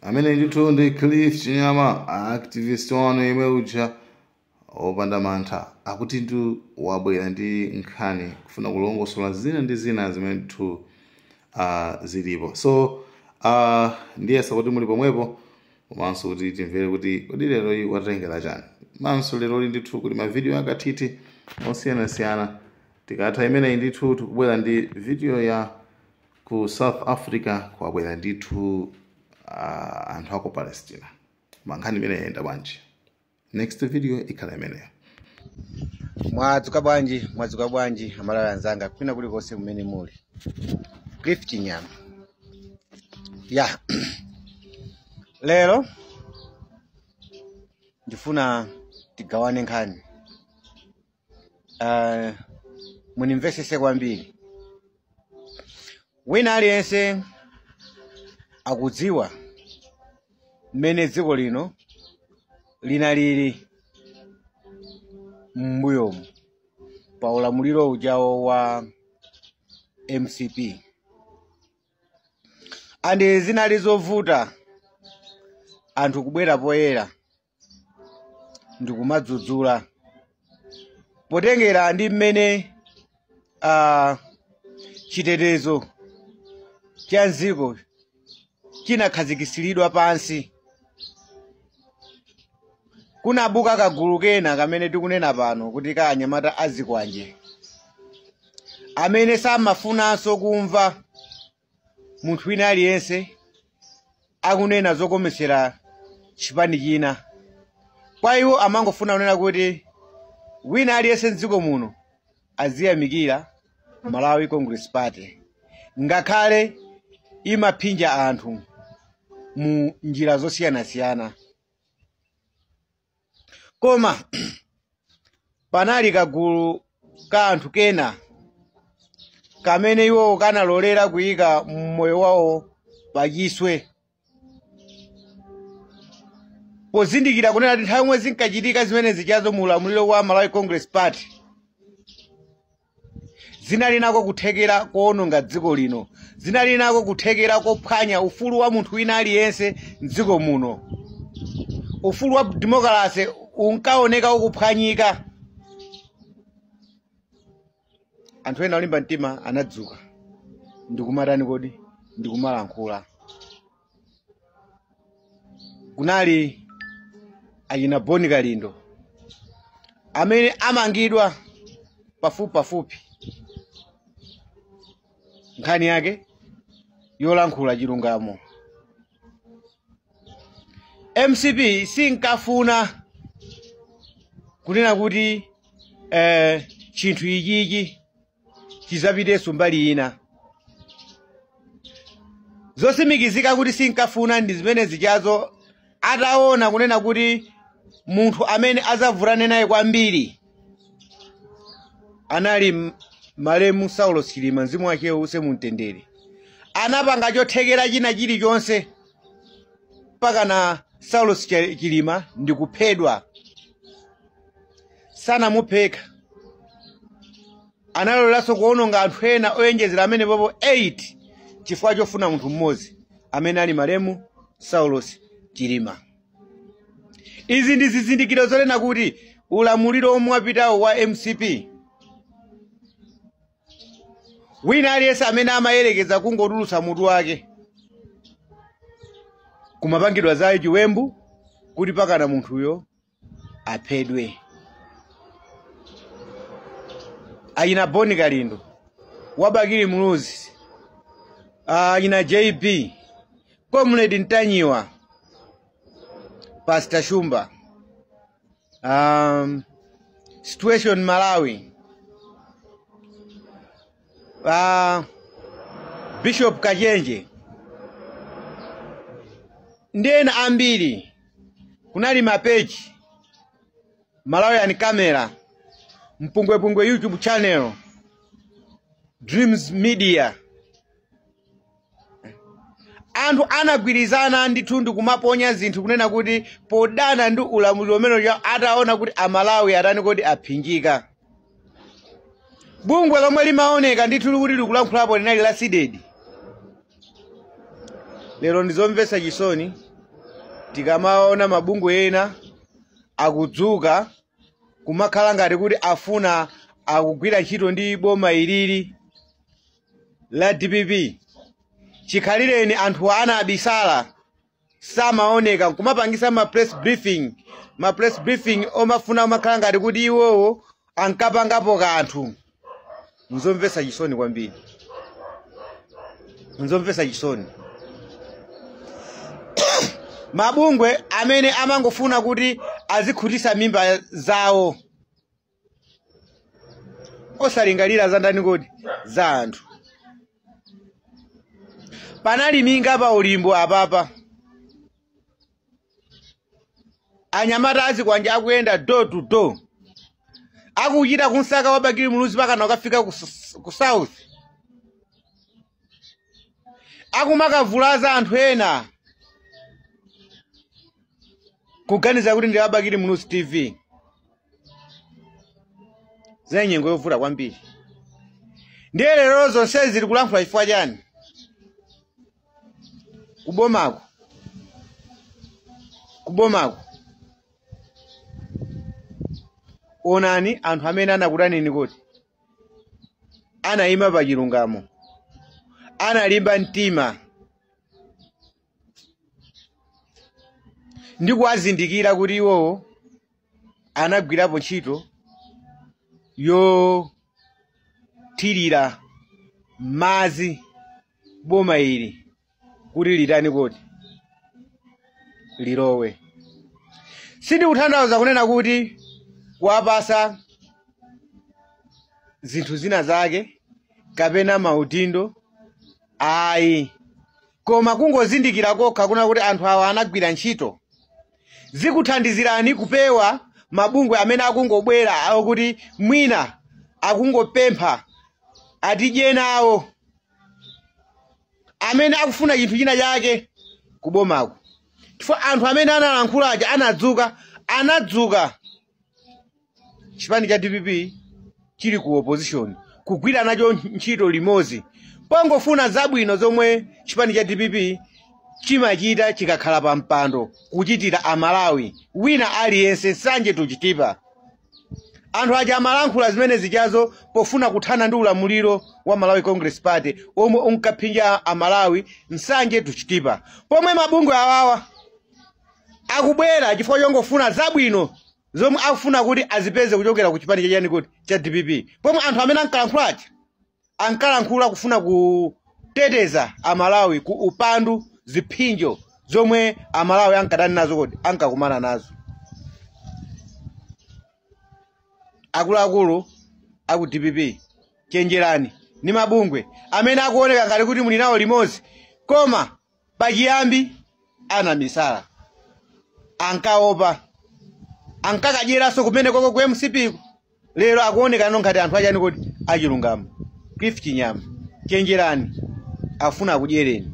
amene ndithu ndi Cliff Chinyama, activist wanu yemwe uja opanda mantha, akuti ndu wabwera ndi nkhani kufuna kulongosola zina ndi zina zimene ndithu zilipo. So ndiyesa kuti muli pomwepo komanso kuti timvere kuti kodi lero iyi watengera chani. Manso lero ndithu kuti mavideo akatiti osiyanasiyana tikatha imeneyi ndithu tikubwera ndi video ya ku South Africa, kwabwera ndithu anthu ako Palestina. Mankhani imene yenda bwanji. Next video ikhala imeneyo. Mwadzuka bwanji amalala anzanga kwina kuli konse kumene muli. Cliff Chinyama. Lero ndifuna tigawane nkhani. Munimvesese kwambiri. Wina aliyense akudziwa mmene dziko lino linalili m'mbuyomu pa ulamuliro ujawo wa MCP. Andi zinali zovuta anthu kubwera poyera ndikumadzudzula potengera ndi mmene chitetezo cha nziko chinakhazikisiridwa pansi. Kunabuka kagulu kena kamene tikunena pano kuti ka anyamata azikwanje amene samafunanso kumva munthu wina aliyense akunena zokomesera chipani china. Kwa iwo amangofuna kunena kuti wina aliyense mdziko muno aziyamikira Malawi Congress Party, ngakhale imaphinja anthu mu njira zosiyanasiyana. Koma panali kagulu ka anthu kena kamene iwo kanalolera kuyika moyo wawo pachiswe pozindikira kunena kuti nthawi imwe zinkachitika zimene zichazo mu ulamuliro wa Malawi Congress Party zinali nako kuthekera kuononga dziko lino, zinali nako kuthekera kophwanya ufulu wa munthu wina aliyense mdziko muno. Ufulu wa demokrasi unkaoneka ukuphwanyika. Anthu ena olimba mtima anadzuka ndikumatani kodi ndikumalankhula. Kunali achina Boni Kalindo amene amangidwa pafupi nkhani yake yolankhula chilungamo. MCP sinkafuna kunena kuti chinthu ichichi chizapiteso mbali ina. Zosimikizika kuti sinkafuna ndi zimene zichazo ataona kunena kuti munthu amene azavutane naye kwambiri anali Malemu Saulos Chilima, mzimu wake use mumtendere. Anapanga chothekera china chilichonse mpaka na Saulos Chilima ndikuphedwa. Sana mupheka analoleranso kuononga anthu ena oyenjezera amene popo 8 chifukwa chofuna munthu mmodzi amene ali Malemu Saulos Chilima. Izi ndi zizindikiro zonena kuti ulamuliro omwe wapitawo wa MCP wina aliyense amene amayerekeza kungotulutsa mutu wake kumapangidwa zayo chiwembu kuti pakana munthuyo aphedwe. Achina Boni Kalindo, Wabakili Muluzi, achina JP, Comrade Ntanyiwa, Pastor Shumba, Situation Malawi, Bishop Kajenje, ndena ambiri. Kunali mapeji Malawi and Camera, Mpungwe YouTube channel, Dreams Media. Anthu anagwirizana ndithu kumaponya zinthu kunena kuti podana ndi ulamuliro umene ataona kuti amalawi atani kodi aphinjika. Bungwe lomwe limaoneka ndithu kuti likulankhulapo linali la SIDED. Lero ndizomvesa chisoni tikamaona mabungwe ena akudzuka kumakhala ngati kuti afuna akugwira ntchito ndi boma ilili la DPP, chikhalireni anthu anabisala samaoneka kumapangisa ma press briefing omafuna omakhala ngati kuti iwowo ankapangapo kanthu. Nzomvesa chisoni kwambiri, nzomvesa chisoni. Mabungwe amene amangofuna kuti azikhutisa mimba zawo osalingalira za ndani kodi za anthu. Panali minga pa ulimbo apapa, anyamata azikwanja akuyenda door to door akuchita kunsaka wabagiri muluzi paka na ukafika ku south, akumakavulaza anthu ena kuganiza kuti ndi wabagiri muluzi TV. Zenyengo yovuta kwambiri. Ndiye lero zonse zili kulankhula chifukwa chani? Kubomako onani anthu amene anakutanini kuti anayima pa chilungamo, analimba mtima ndi kuwazindikira kuti iwowo anagwirapo ntchito yothirira madzi boma ili kuti litani kuti lilowe. Sindikutanthauza kunena kuti wapasa zinthu zina zake kapena maudindo ayi, koma kungozindikira kokha kuna kuti anthu awa anagwira ntchito. Zikuthandizirani kupewa mabungwe amene akungobwera akuti mwina akungopempha atidye nawo, amene akufuna chinthu china chake kubomako. Chifukwa anthu amene analankhula aja anadzuka chipani cha DPP chili ku opposition kugwira nacho ntchito limodzi, pongofuna zabwino zomwe chipani cha DPP chimachita chikakhala pa mpando kuchitira Amalawi wina aliyense nsanje tuchitipa. Anthu aja amalankhula zimene zichazo pofuna kuthana ndi ulamuliro wa Malawi Congress Party omwe unkaphinja Amalawi nsanje tuchitipa. Pomwe mabungwe awawa akubwera chifukwa chongofuna zabwino zomwe akufuna kuti azipeze kuchokera ku chipani chachani kuti cha DPP. Pomwe anthu amene ankalankhula kufuna kuteteza Amalawi ku upandu ziphinjo zomwe Amalawi ankadani nazo kodi ankakumana nazo. Akuluakulu aku DPP chenjerani ni mabungwe amene akuoneka ngati kuti muli nawo limodzi, koma pachiyambi anamisala, ankaopa, ankakadyeraso kumene koko ku MCP. Lero akuoneka ngati anthu achani kodi achilungamo. Cliff Chinyama chenjerani, afuna akudyereni.